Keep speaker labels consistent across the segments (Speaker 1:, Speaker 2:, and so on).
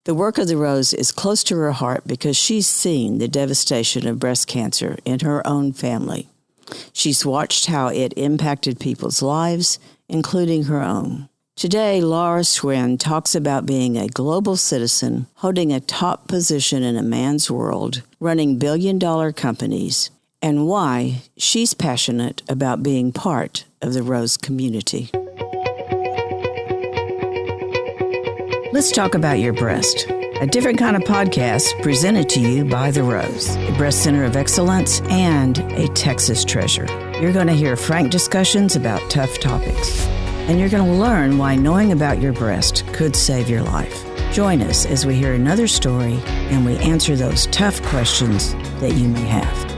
Speaker 1: The work of the Rose is close to her heart because she's seen the devastation of breast cancer in her own family. She's watched how it impacted people's lives, including her own. Today, Laura Schwinn talks about being a global citizen, holding a top position in a man's world, running billion-dollar companies, and why she's passionate about being part of the Rose community. Let's talk about your breast. A different kind of podcast presented to you by The Rose, a breast center of excellence and a Texas treasure. You're going to hear frank discussions about tough topics, and you're going to learn why knowing about your breast could save your life. Join us as we hear another story and we answer those tough questions that you may have.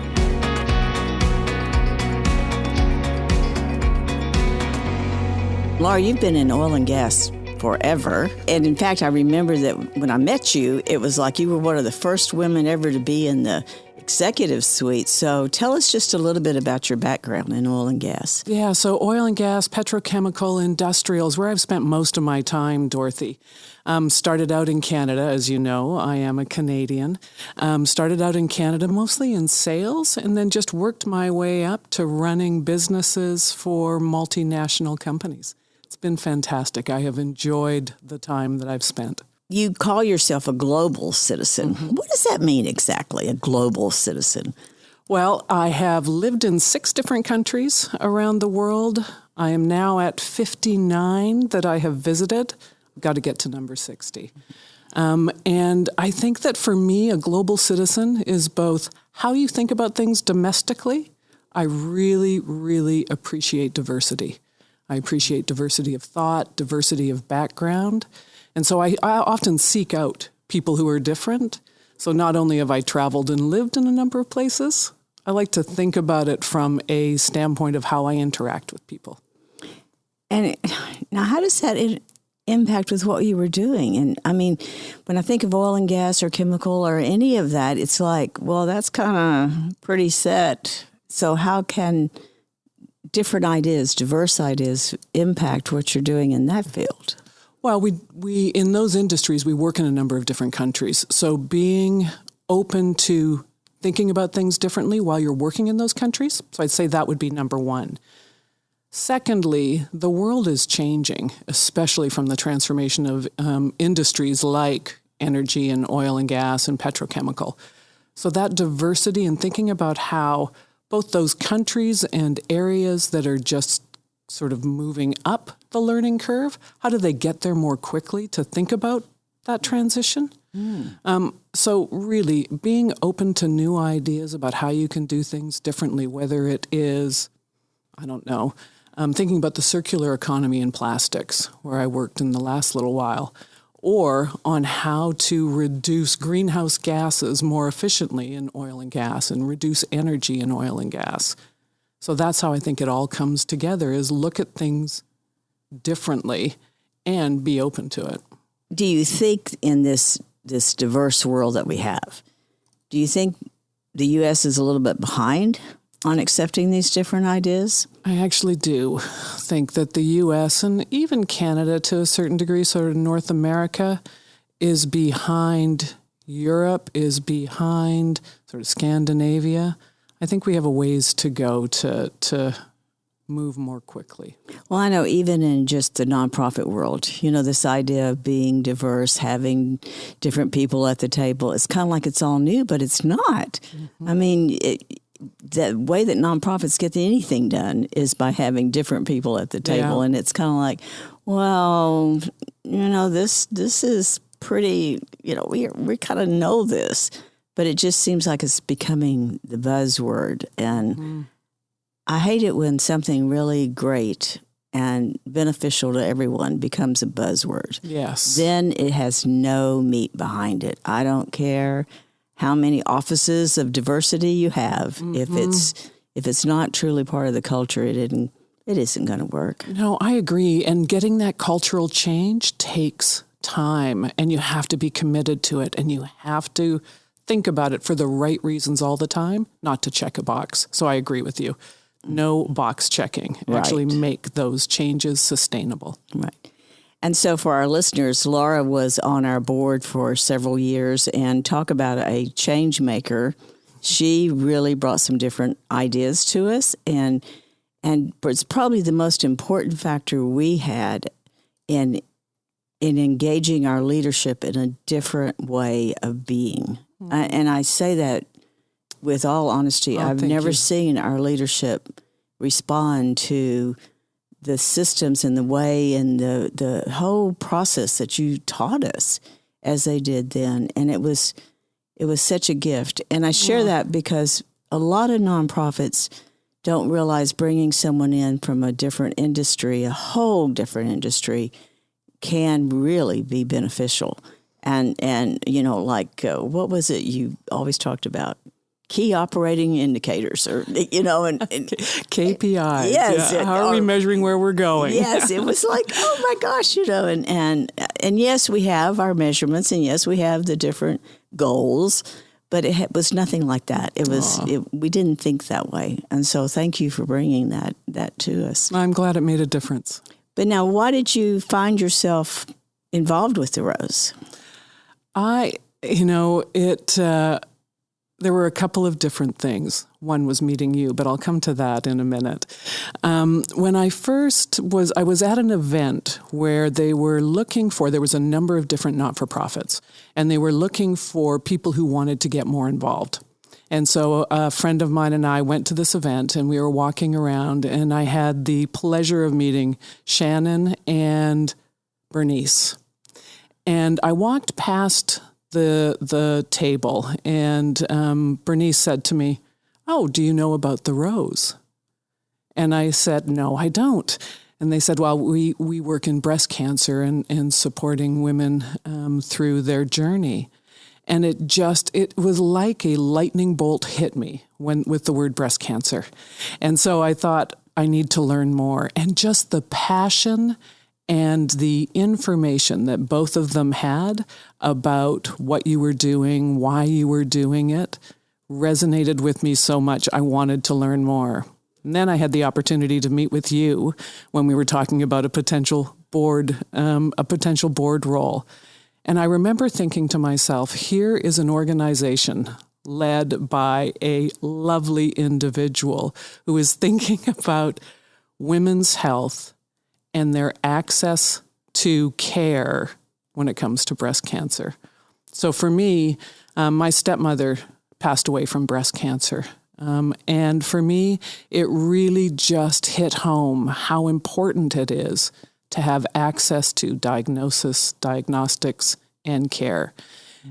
Speaker 1: Laura, you've been in oil and gas forever. And in fact, I remember that when I met you, it was like you were one of the first women ever to be in the executive suite. So tell us just a little bit about your background in oil and gas.
Speaker 2: Yeah, so oil and gas, petrochemical, industrials, where I've spent most of my time, Dorothy. Started out in Canada, as you know. I am a Canadian. Started out in Canada mostly in sales and then just worked my way up to running businesses for multinational companies. It's been fantastic. I have enjoyed the time that I've spent.
Speaker 1: You call yourself a global citizen. Mm-hmm. What does that mean exactly, a global citizen?
Speaker 2: Well, I have lived in 6 different countries around the world. I am now at 59 that I have visited. I've got to get to number 60. And I think that for me, a global citizen is both how you think about things domestically. I really, really appreciate diversity. I appreciate diversity of thought, diversity of background. And so I often seek out people who are different. So not only have I traveled and lived in a number of places, I like to think about it from a standpoint of how I interact with people.
Speaker 1: And now how does that impact with what you were doing? And I mean, when I think of oil and gas or chemical or any of that, it's like, well, that's kind of pretty set. So how can different ideas, diverse ideas, impact what you're doing in that field?
Speaker 2: Well, we in those industries, we work in a number of different countries. So being open to thinking about things differently while you're working in those countries. So I'd say that would be number one. Secondly, the world is changing, especially from the transformation of industries like energy and oil and gas and petrochemical. So that diversity and thinking about how both those countries and areas that are just sort of moving up the learning curve, how do they get there more quickly to think about that transition? So really being open to new ideas about how you can do things differently, whether it is, I don't know, thinking about the circular economy in plastics, where I worked in the last little while, or on how to reduce greenhouse gases more efficiently in oil and gas and reduce energy in oil and gas. So that's how I think it all comes together, is look at things differently and be open to it.
Speaker 1: Do you think in this diverse world that we have, do you think the U.S. is a little bit behind on accepting these different ideas?
Speaker 2: I actually do think that the U.S. and even Canada to a certain degree, sort of North America, is behind Europe, is behind sort of Scandinavia. I think we have a ways to go to move more quickly.
Speaker 1: Well, I know even in just the nonprofit world, this idea of being diverse, having different people at the table, it's kind of like it's all new, but it's not. Mm-hmm. I mean, the way that nonprofits get anything done is by having different people at the table. Yeah. And it's kind of like, well, this is pretty, we kind of know this. But it just seems like it's becoming the buzzword. And I hate it when something really great and beneficial to everyone becomes a buzzword.
Speaker 2: Yes.
Speaker 1: Then it has no meat behind it. I don't care how many offices of diversity you have. Mm-hmm. If it's not truly part of the culture, it isn't going to work.
Speaker 2: No, I agree. And getting that cultural change takes time, and you have to be committed to it, and you have to think about it for the right reasons all the time, not to check a box. So I agree with you. No box checking.
Speaker 1: Right.
Speaker 2: Actually make those changes sustainable.
Speaker 1: Right. And so for our listeners, Laura was on our board for several years, and talk about a change maker. She really brought some different ideas to us, and it's probably the most important factor we had in engaging our leadership in a different way of being. And I say that with all honesty. I've never seen our leadership respond to the systems and the way and the whole process that you taught us as they did then. And it was such a gift. And I share that because a lot of nonprofits don't realize bringing someone in from a different industry, a whole different industry, can really be beneficial. And what was it you always talked about? Key operating indicators, or and
Speaker 2: KPIs.
Speaker 1: Yes,
Speaker 2: yeah. How are we measuring where we're going?
Speaker 1: Yes, it was like, oh my gosh, and yes, we have our measurements, and yes, we have the different goals, but it was nothing like that. It was we didn't think that way, and so thank you for bringing that to us.
Speaker 2: I'm glad it made a difference.
Speaker 1: But now, why did you find yourself involved with the Rose?
Speaker 2: There were a couple of different things. One was meeting you, but I'll come to that in a minute. When I was at an event where there was a number of different not-for-profits, and they were looking for people who wanted to get more involved. And so a friend of mine and I went to this event, and we were walking around, and I had the pleasure of meeting Shannon and Bernice. And I walked past the table, and Bernice said to me, "Oh, do you know about the Rose?" And I said, "No, I don't." And they said, "Well, we work in breast cancer and supporting women through their journey." And it was like a lightning bolt hit me with the word breast cancer. And so I thought, I need to learn more. And just the passion and the information that both of them had about what you were doing, why you were doing it, resonated with me so much I wanted to learn more. And then I had the opportunity to meet with you when we were talking about a potential board role. And I remember thinking to myself, here is an organization led by a lovely individual who is thinking about women's health and their access to care when it comes to breast cancer. So for me, my stepmother passed away from breast cancer. And for me, it really just hit home how important it is to have access to diagnostics, and care.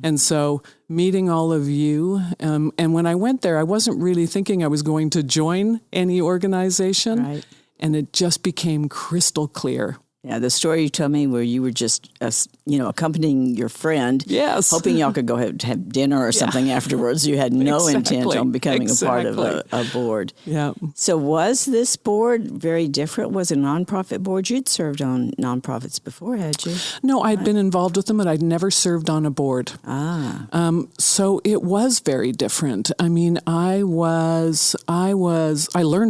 Speaker 2: And so meeting all of you, and when I went there, I wasn't really thinking I was going to join any organization.
Speaker 1: Right.
Speaker 2: And it just became crystal clear.
Speaker 1: Yeah, the story you told me where you were just, accompanying your friend,
Speaker 2: yes,
Speaker 1: hoping y'all could go have dinner or something afterwards. You had no intent on becoming a part of a board.
Speaker 2: Yeah.
Speaker 1: So was this board very different? Was it a nonprofit board? You'd served on nonprofits before, had you?
Speaker 2: No, I'd been involved with them, but I'd never served on a board. So it was very different. I mean, I learned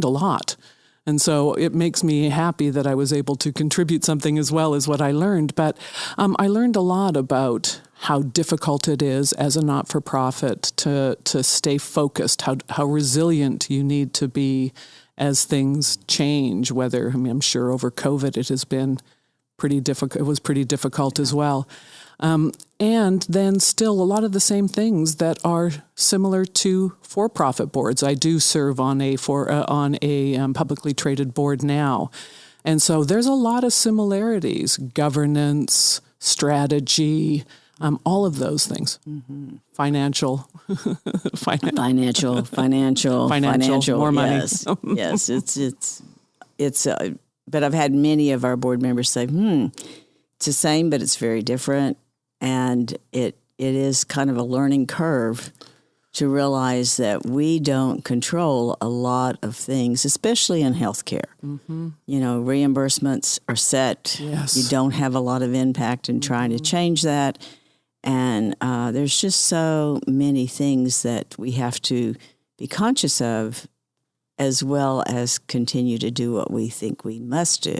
Speaker 2: a lot. And so it makes me happy that I was able to contribute something as well as what I learned. But I learned a lot about how difficult it is as a not-for-profit to stay focused, how resilient you need to be as things change, I'm sure over COVID it has been pretty difficult. It was pretty difficult as well. And then still a lot of the same things that are similar to for-profit boards. I do serve on a publicly traded board now. And so there's a lot of similarities, governance, strategy, all of those things. Mm-hmm. Financial,
Speaker 1: more money.
Speaker 2: Yes,
Speaker 1: it's. But I've had many of our board members say, it's the same, but it's very different. And it is kind of a learning curve to realize that we don't control a lot of things, especially in healthcare. Mm-hmm. Reimbursements are set.
Speaker 2: Yes.
Speaker 1: You don't have a lot of impact in trying to change that. And there's just so many things that we have to be conscious of, as well as continue to do what we think we must do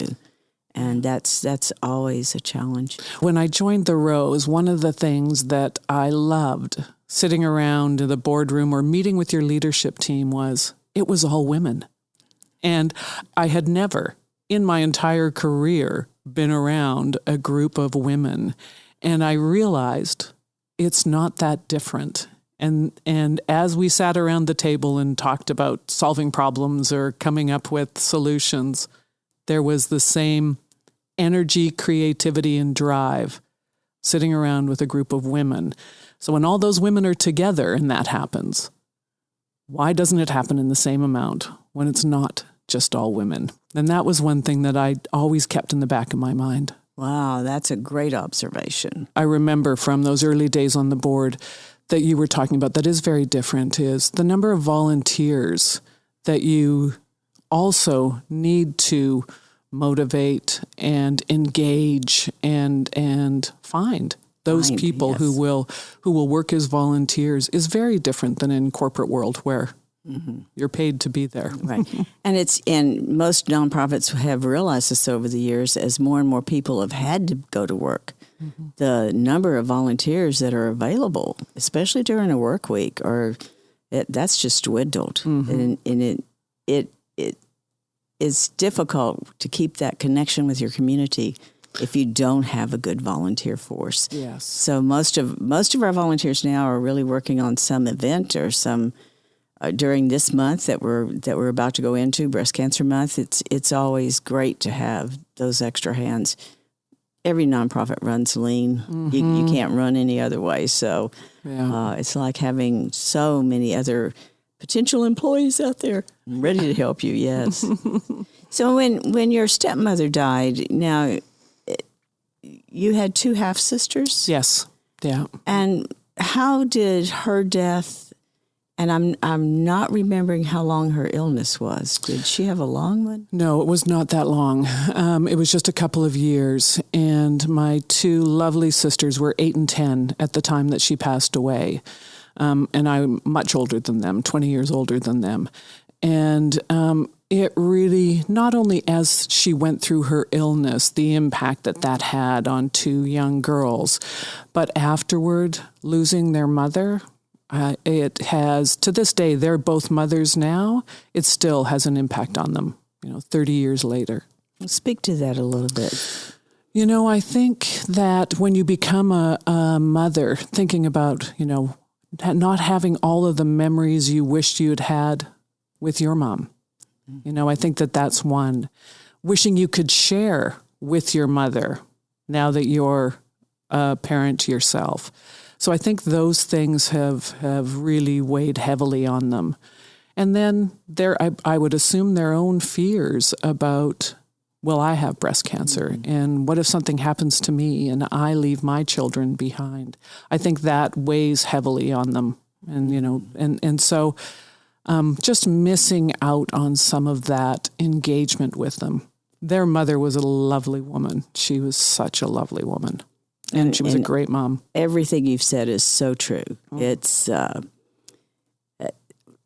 Speaker 1: And that's always a challenge.
Speaker 2: When I joined the Rose, one of the things that I loved sitting around the boardroom or meeting with your leadership team was it was all women. And I had never in my entire career been around a group of women. And I realized it's not that different. And as we sat around the table and talked about solving problems or coming up with solutions, there was the same energy, creativity, and drive sitting around with a group of women. So when all those women are together and that happens, why doesn't it happen in the same amount when it's not just all women? And that was one thing that I always kept in the back of my mind.
Speaker 1: Wow, that's a great observation.
Speaker 2: I remember from those early days on the board that you were talking about that is very different is the number of volunteers that you also need to motivate and engage and find those people
Speaker 1: yes.
Speaker 2: who will work as volunteers is very different than in corporate world where you're paid to be there.
Speaker 1: Right. And most nonprofits have realized this over the years as more and more people have had to go to work. The number of volunteers that are available, especially during a work week, that's just dwindled. And it is difficult to keep that connection with your community if you don't have a good volunteer force.
Speaker 2: Yes.
Speaker 1: So most of our volunteers now are really working on some event or some during this month that we're about to go into, Breast Cancer Month. It's always great to have those extra hands. Every nonprofit runs lean. You can't run any other way. So it's like having so many other potential employees out there ready to help you. Yes. So when your stepmother died, now you had two half sisters.
Speaker 2: Yes. Yeah.
Speaker 1: And how did her death? And I'm not remembering how long her illness was. Did she have a long one?
Speaker 2: No, it was not that long. It was just a couple of years. And my two lovely sisters were 8 and 10 at the time that she passed away. And I'm much older than them, 20 years older than them. And it really, not only as she went through her illness, the impact that had on two young girls, but afterward, losing their mother, it has, to this day, they're both mothers now. It still has an impact on them, 30 years later.
Speaker 1: Speak to that a little bit.
Speaker 2: I think that when you become a mother, thinking about, not having all of the memories you wished you'd had with your mom, I think that's one. Wishing you could share with your mother now that you're a parent yourself. So I think those things have really weighed heavily on them. And then I would assume their own fears about, well, I have breast cancer, and what if something happens to me and I leave my children behind? I think that weighs heavily on them. And so just missing out on some of that engagement with them. Their mother was a lovely woman. She was such a lovely woman. And she was a great mom.
Speaker 1: Everything you've said is so true. It's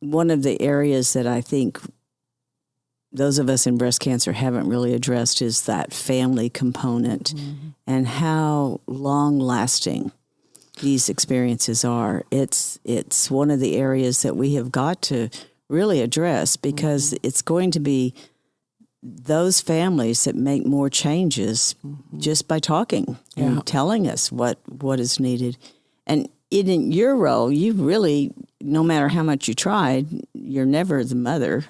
Speaker 1: one of the areas that I think those of us in breast cancer haven't really addressed is that family component and how long-lasting these experiences are. It's one of the areas that we have got to really address because it's going to be those families that make more changes just by talking and telling us what is needed. And in your role, you really, no matter how much you tried, you're never the mother.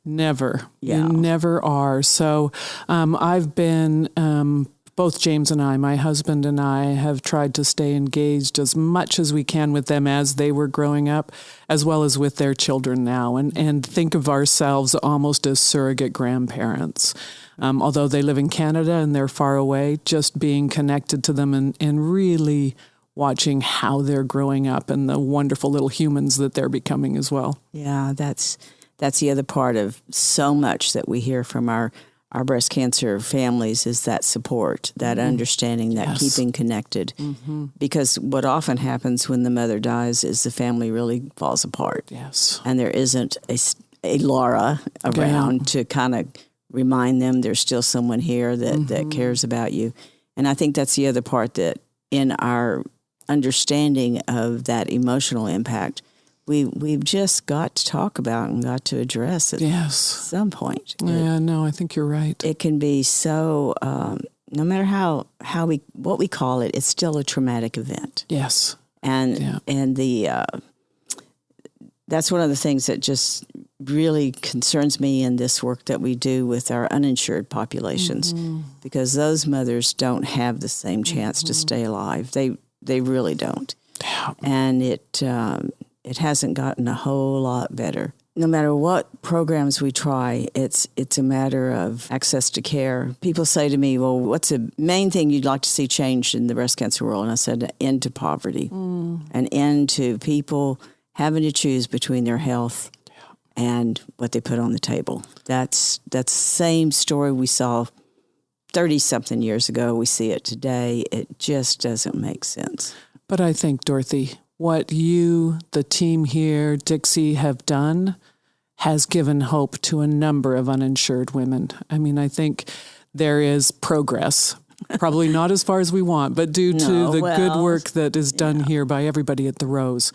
Speaker 2: Never.
Speaker 1: Yeah.
Speaker 2: You never are. So I've been, both James and I, my husband and I, have tried to stay engaged as much as we can with them as they were growing up, as well as with their children now, and think of ourselves almost as surrogate grandparents. Although they live in Canada and they're far away, just being connected to them and really watching how they're growing up and the wonderful little humans that they're becoming as well.
Speaker 1: Yeah, that's the other part of so much that we hear from our breast cancer families is that support, that understanding, that keeping connected. Because what often happens when the mother dies is the family really falls apart.
Speaker 2: Yes.
Speaker 1: And there isn't a Laura around to kind of remind them there's still someone here that cares about you. And I think that's the other part, that in our understanding of that emotional impact, we've just got to talk about and got to address at some point.
Speaker 2: I think you're right.
Speaker 1: It can be so, no matter what we call it, it's still a traumatic event.
Speaker 2: Yes.
Speaker 1: And that's one of the things that just really concerns me in this work that we do with our uninsured populations, because those mothers don't have the same chance to stay alive. They really don't.
Speaker 2: Yeah.
Speaker 1: And it hasn't gotten a whole lot better. No matter what programs we try, it's a matter of access to care. People say to me, well, what's the main thing you'd like to see changed in the breast cancer world? And I said, an end to poverty, an end to people having to choose between their health and what they put on the table. That's the same story we saw 30-something years ago. We see it today. It just doesn't make sense.
Speaker 2: But I think, Dorothy, what you, the team here, Dixie, have done has given hope to a number of uninsured women. I mean, I think there is progress, probably not as far as we want, but due to the good work that is done here by everybody at the Rose,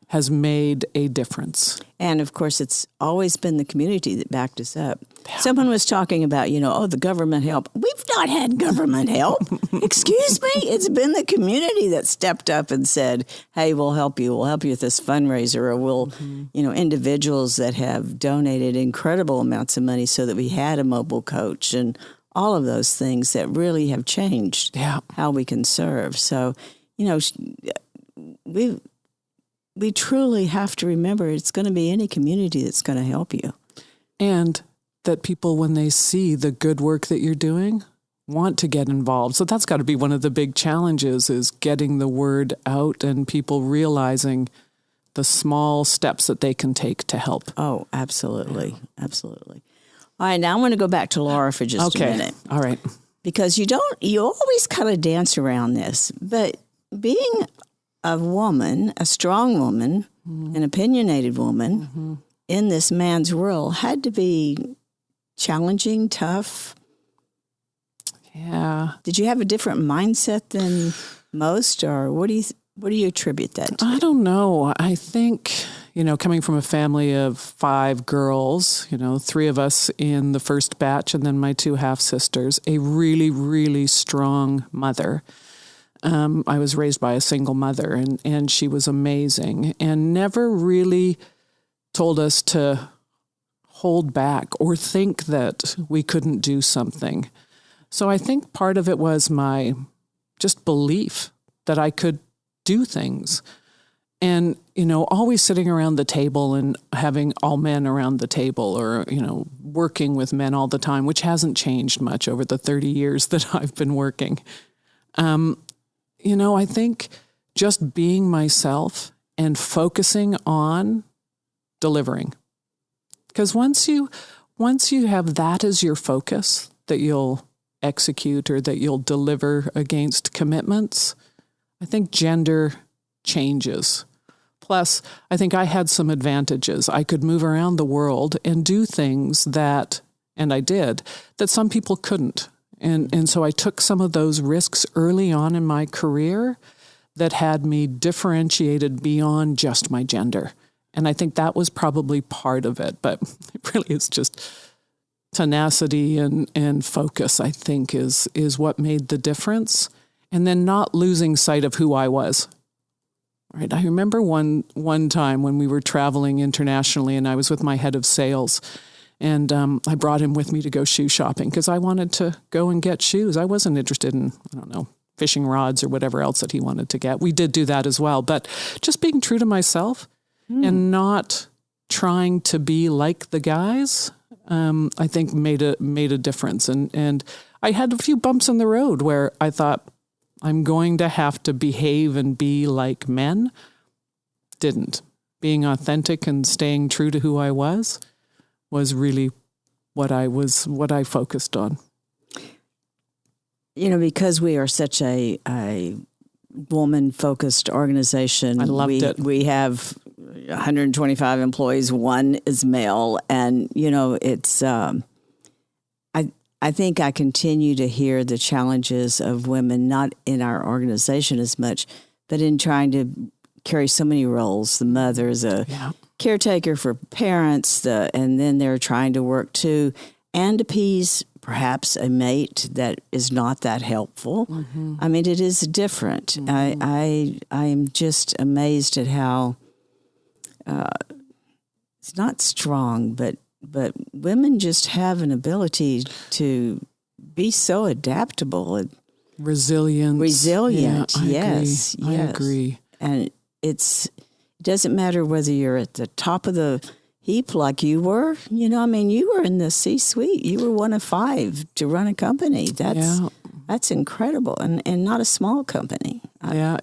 Speaker 2: has made a difference.
Speaker 1: And of course, it's always been the community that backed us up. Someone was talking about, the government help. We've not had government help. Excuse me? It's been the community that stepped up and said, hey, we'll help you. We'll help you with this fundraiser. Or we'll, individuals that have donated incredible amounts of money so that we had a mobile coach and all of those things that really have changed how we can serve. So, we truly have to remember it's going to be any community that's going to help you.
Speaker 2: And that people, when they see the good work that you're doing, want to get involved. So that's got to be one of the big challenges, is getting the word out and people realizing the small steps that they can take to help.
Speaker 1: Oh, absolutely. Yeah. Absolutely. All right, now I want to go back to Laura for just a minute.
Speaker 2: All right.
Speaker 1: Because you always kind of dance around this, but being a woman, a strong woman, an opinionated woman in this man's world had to be challenging, tough.
Speaker 2: Yeah.
Speaker 1: Did you have a different mindset than most, or what do you attribute that to?
Speaker 2: I don't know. I think, coming from a family of 5 girls, 3 of us in the first batch and then my 2 half-sisters, a really, really strong mother. I was raised by a single mother, and she was amazing and never really told us to hold back or think that we couldn't do something. So I think part of it was my just belief that I could do things. And, always sitting around the table and having all men around the table, or, working with men all the time, which hasn't changed much over the 30 years that I've been working. I think just being myself and focusing on delivering. Because once you have that as your focus, that you'll execute or that you'll deliver against commitments, I think gender changes. Plus, I think I had some advantages. I could move around the world and do things that, and I did, that some people couldn't. And so I took some of those risks early on in my career that had me differentiated beyond just my gender. And I think that was probably part of it. But it really is just tenacity and focus, I think, is what made the difference. And then not losing sight of who I was. Right. I remember one time when we were traveling internationally and I was with my head of sales. And I brought him with me to go shoe shopping because I wanted to go and get shoes. I wasn't interested in, fishing rods or whatever else that he wanted to get. We did do that as well. But just being true to myself and not trying to be like the guys, I think made a difference. And I had a few bumps in the road where I thought, I'm going to have to behave and be like men. Didn't. Being authentic and staying true to who I was really what I focused on.
Speaker 1: Because we are such a woman-focused organization.
Speaker 2: I loved it.
Speaker 1: We have 125 employees. 1 is male, and it's I think I continue to hear the challenges of women, not in our organization as much, but in trying to carry so many roles. The mother's a caretaker for parents, and then they're trying to work too, and appease perhaps a mate that is not that helpful. Mm-hmm. I mean, it is different. Mm-hmm. I am just amazed at how it's not strong, but women just have an ability to be so adaptable and
Speaker 2: resilient.
Speaker 1: Yes.
Speaker 2: I agree.
Speaker 1: And it doesn't matter whether you're at the top of the heap like you were. You know, I mean, you were in the C-suite. You were one of 5 to run a company. That's incredible, and not a small company.
Speaker 2: I've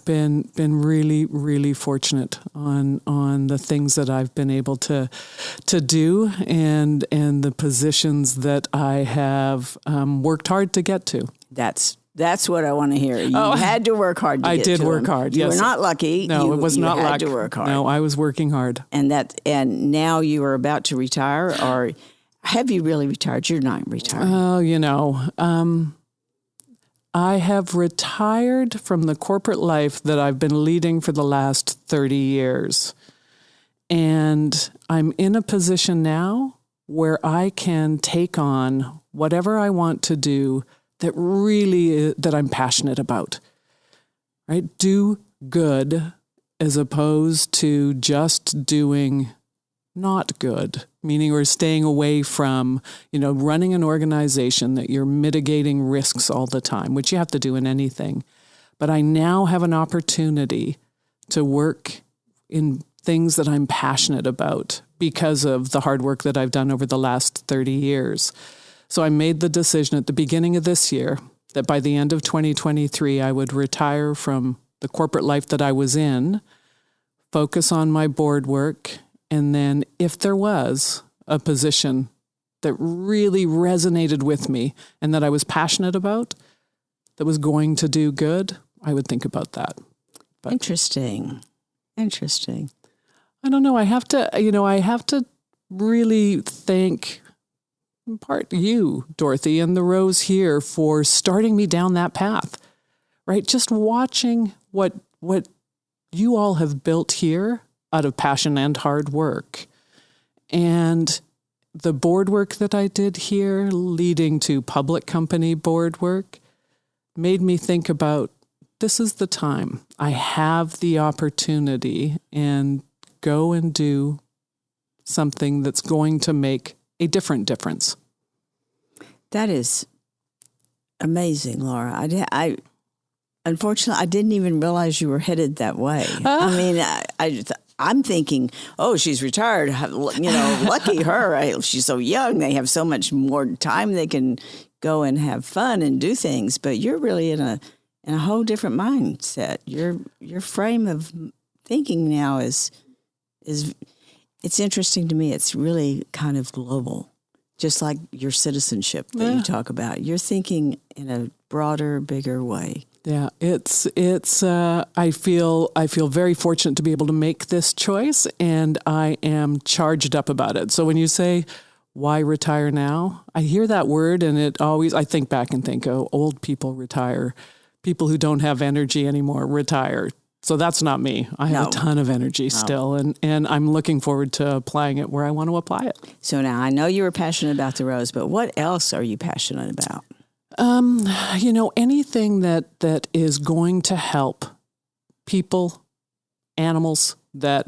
Speaker 2: been really, really fortunate on the things that I've been able to do and the positions that I have worked hard to get to.
Speaker 1: That's what I want to hear. You had to work hard to get to
Speaker 2: I did work hard, yes.
Speaker 1: You were not lucky.
Speaker 2: No, it was not luck.
Speaker 1: You had to work hard.
Speaker 2: No, I was working hard.
Speaker 1: And now you are about to retire, or have you really retired? You're not retired.
Speaker 2: I have retired from the corporate life that I've been leading for the last 30 years. And I'm in a position now where I can take on whatever I want to do that I'm passionate about, right? Do good as opposed to just doing not good, meaning we're staying away from, running an organization that you're mitigating risks all the time, which you have to do in anything. But I now have an opportunity to work in things that I'm passionate about because of the hard work that I've done over the last 30 years. So I made the decision at the beginning of this year that by the end of 2023, I would retire from the corporate life that I was in, focus on my board work, and then if there was a position that really resonated with me and that I was passionate about, that was going to do good, I would think about that. But
Speaker 1: Interesting.
Speaker 2: I don't know. I have to really thank in part you, Dorothy, and the Rose here for starting me down that path, right? Just watching what you all have built here out of passion and hard work. And the board work that I did here, leading to public company board work, made me think about, this is the time. I have the opportunity and go and do something that's going to make a difference.
Speaker 1: That is amazing, Laura. Unfortunately, I didn't even realize you were headed that way. I mean, I'm thinking, she's retired. Lucky her. She's so young. They have so much more time. They can go and have fun and do things. But you're really in a whole different mindset. Your frame of thinking now is it's interesting to me. It's really kind of global, just like your citizenship that you talk about. You're thinking in a broader, bigger way.
Speaker 2: Yeah, it's. I feel very fortunate to be able to make this choice, and I am charged up about it. So when you say, "Why retire now?" I hear that word, and I think back and think, old people retire, people who don't have energy anymore retire. So that's not me. I have a ton of energy still, and I'm looking forward to applying it where I want to apply it.
Speaker 1: So now I know you were passionate about the Rose, but what else are you passionate about?
Speaker 2: Anything that is going to help people, animals that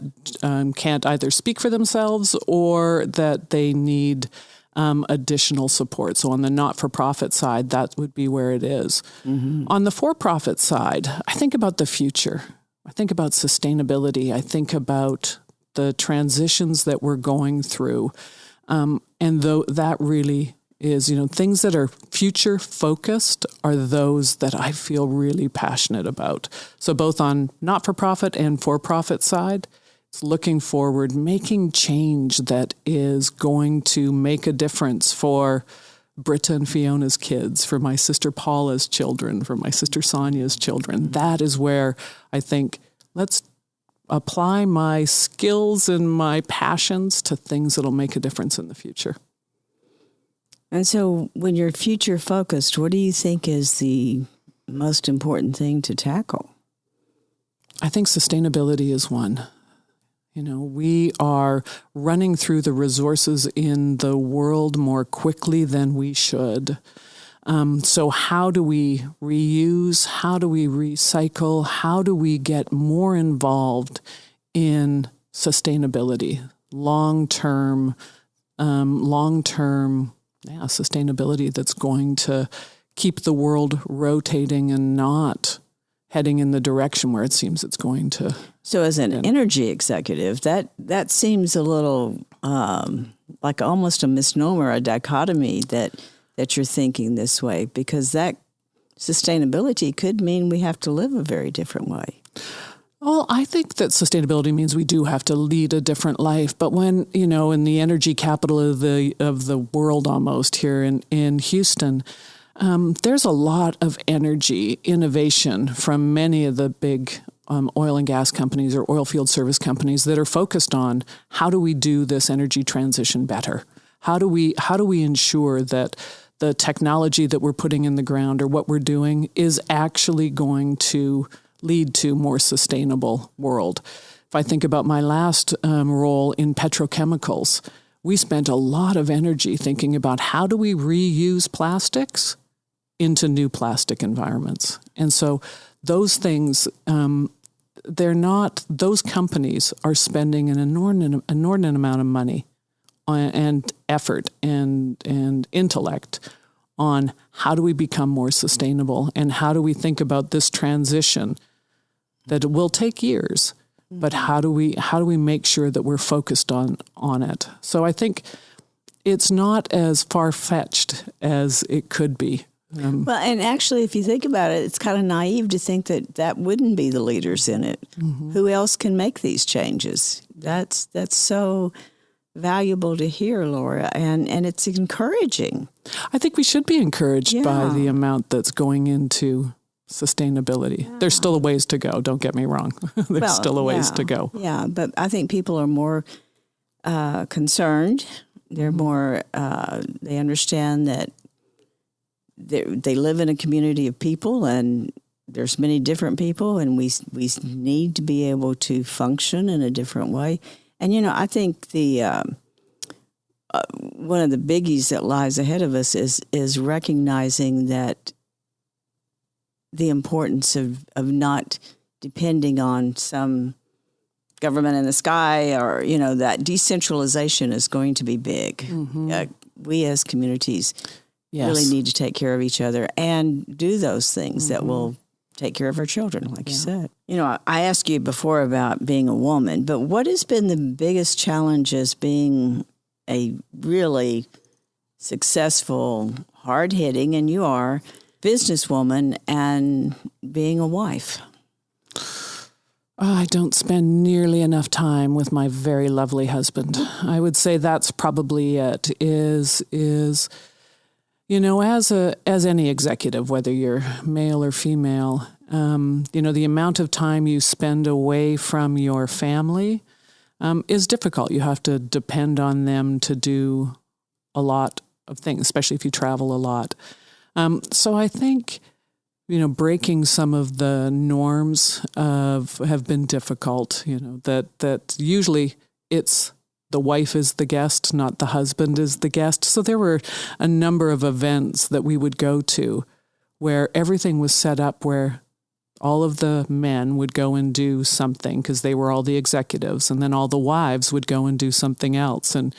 Speaker 2: can't either speak for themselves or that they need additional support. So on the not-for-profit side, that would be where it is. Mm-hmm. On the for-profit side, I think about the future. I think about sustainability. I think about the transitions that we're going through. And though that really is, things that are future focused are those that I feel really passionate about. So both on not-for-profit and for-profit side, it's looking forward, making change that is going to make a difference for Britta and Fiona's kids, for my sister Paula's children, for my sister Sonia's children. That is where I think, let's apply my skills and my passions to things that'll make a difference in the future.
Speaker 1: And so when you're future focused, what do you think is the most important thing to tackle?
Speaker 2: I think sustainability is one. We are running through the resources in the world more quickly than we should. So how do we reuse? How do we recycle? How do we get more involved in sustainability, long-term sustainability that's going to keep the world rotating and not heading in the direction where it seems it's going to.
Speaker 1: So as an energy executive, that seems a little like almost a misnomer, a dichotomy that you're thinking this way, because that sustainability could mean we have to live a very different way.
Speaker 2: Well, I think that sustainability means we do have to lead a different life. But when, in the energy capital of the world almost here in Houston, there's a lot of energy innovation from many of the big oil and gas companies or oil field service companies that are focused on how do we do this energy transition better? How do we ensure that the technology that we're putting in the ground or what we're doing is actually going to lead to a more sustainable world? If I think about my last role in petrochemicals, we spent a lot of energy thinking about how do we reuse plastics into new plastic environments. And so those things, those companies are spending an inordinate amount of money and effort and intellect on how do we become more sustainable and how do we think about this transition that it will take years, but how do we make sure that we're focused on it? So I think it's not as far-fetched as it could be.
Speaker 1: Well, and actually, if you think about it, it's kind of naive to think that wouldn't be the leaders in it. Mm-hmm. Who else can make these changes? That's so valuable to hear, Laura, and it's encouraging.
Speaker 2: I think we should be encouraged by the amount that's going into sustainability. Yeah. There's still a ways to go, don't get me wrong. There's still a ways to go.
Speaker 1: Yeah, but I think people are more concerned. They're more, they understand that they live in a community of people, and there's many different people, and we need to be able to function in a different way. And I think the one of the biggies that lies ahead of us is recognizing that the importance of not depending on some government in the sky, or that decentralization is going to be big. Mm-hmm. We as communities really need to take care of each other and do those things that will take care of our children, like you said. I asked you before about being a woman, but what has been the biggest challenges being a really successful, hard-hitting, and you are, businesswoman and being a wife?
Speaker 2: I don't spend nearly enough time with my very lovely husband. I would say that's probably it, is as any executive, whether you're male or female, the amount of time you spend away from your family is difficult. You have to depend on them to do a lot of things, especially if you travel a lot. So I think, breaking some of the norms have been difficult, that usually it's the wife is the guest, not the husband is the guest. So there were a number of events that we would go to where everything was set up where all of the men would go and do something because they were all the executives, and then all the wives would go and do something else. And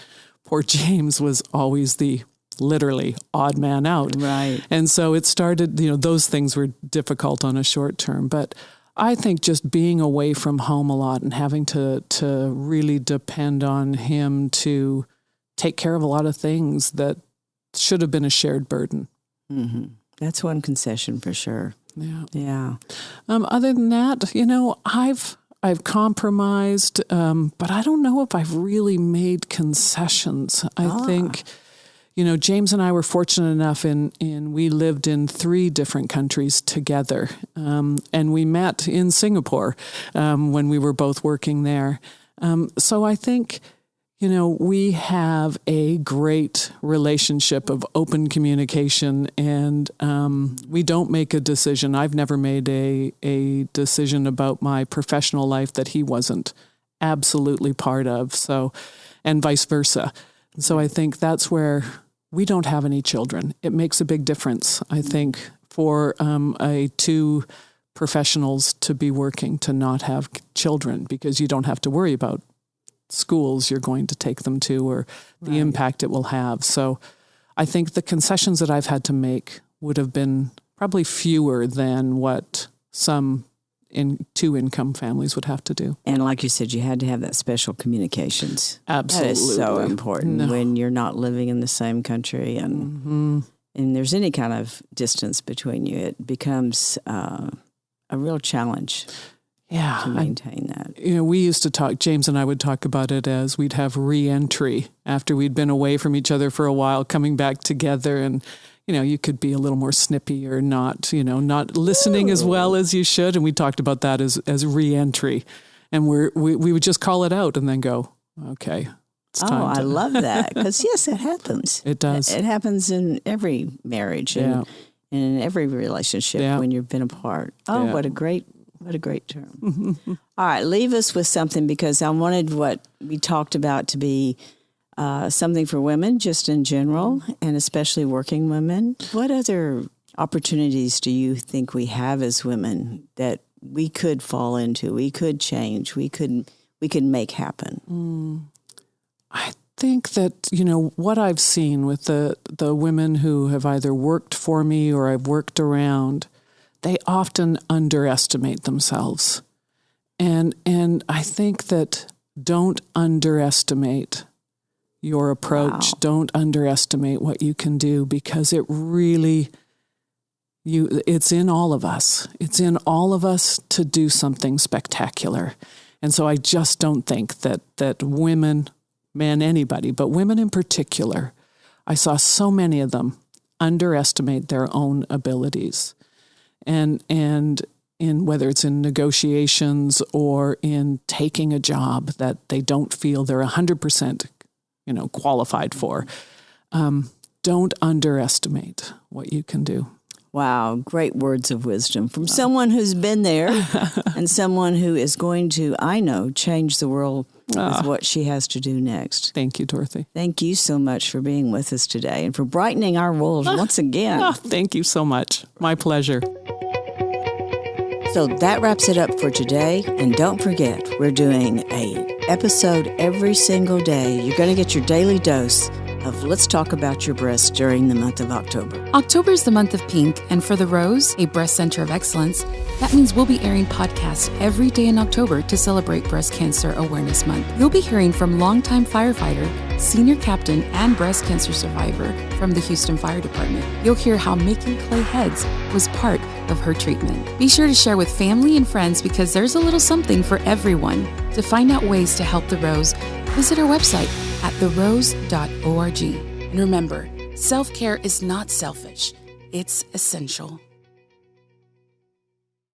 Speaker 2: poor James was always the literally odd man out.
Speaker 1: Right.
Speaker 2: And so it started, those things were difficult on a short term. But I think just being away from home a lot and having to really depend on him to take care of a lot of things that should have been a shared burden.
Speaker 1: Mm-hmm. That's one concession for sure. Yeah.
Speaker 2: Other than that, I've compromised, but I don't know if I've really made concessions. I think, James and I were fortunate enough in we lived in 3 different countries together, and we met in Singapore when we were both working there. So I think, We have a great relationship of open communication, and we don't make a decision. I've never made a decision about my professional life that he wasn't absolutely part of. So, and vice versa. So I think that's where we don't have any children. It makes a big difference, I think, for two professionals to be working to not have children, because you don't have to worry about schools you're going to take them to or the impact it will have. So I think the concessions that I've had to make would have been probably fewer than what some two-income families would have to do.
Speaker 1: And like you said, you had to have that special communications.
Speaker 2: Absolutely.
Speaker 1: That is so important when you're not living in the same country and there's any kind of distance between you. It becomes a real challenge.
Speaker 2: Yeah,
Speaker 1: to maintain that.
Speaker 2: We used to talk, James and I would talk about it as we'd have re-entry after we'd been away from each other for a while, coming back together, and you could be a little more snippy or not, not listening as well as you should. And we talked about that as re-entry, and we would just call it out and then go, okay, it's time.
Speaker 1: I love that, because yes, it happens.
Speaker 2: It does.
Speaker 1: It happens in every marriage and in every relationship when you've been apart. Oh, what a great term. All right, leave us with something, because I wanted what we talked about to be something for women just in general, and especially working women. What other opportunities do you think we have as women that we could fall into, we could change, we could make happen?
Speaker 2: I think that, what I've seen with the women who have either worked for me or I've worked around, they often underestimate themselves. And I think that don't underestimate your approach. Wow. Don't underestimate what you can do, because it really, it's in all of us. It's in all of us to do something spectacular. And so I just don't think that women, men, anybody, but women in particular, I saw so many of them underestimate their own abilities. And in whether it's in negotiations or in taking a job that they don't feel they're 100%, qualified for, don't underestimate what you can do.
Speaker 1: Wow, great words of wisdom from someone who's been there and someone who is going to, I know, change the world with what she has to do next.
Speaker 2: Thank you, Dorothy.
Speaker 1: Thank you so much for being with us today and for brightening our world once again.
Speaker 2: Thank you so much. My pleasure.
Speaker 1: So that wraps it up for today. And don't forget, we're doing an episode every single day. You're going to get your daily dose of Let's Talk About Your Breasts during the month of October.
Speaker 3: October is the month of pink, and for The Rose, a breast center of excellence, that means we'll be airing podcasts every day in October to celebrate Breast Cancer Awareness Month. You'll be hearing from longtime firefighter, senior captain, and breast cancer survivor from the Houston Fire Department. You'll hear how making clay heads was part of her treatment. Be sure to share with family and friends, because there's a little something for everyone. To find out ways to help The Rose, visit our website at therose.org. And remember, self-care is not selfish, it's essential.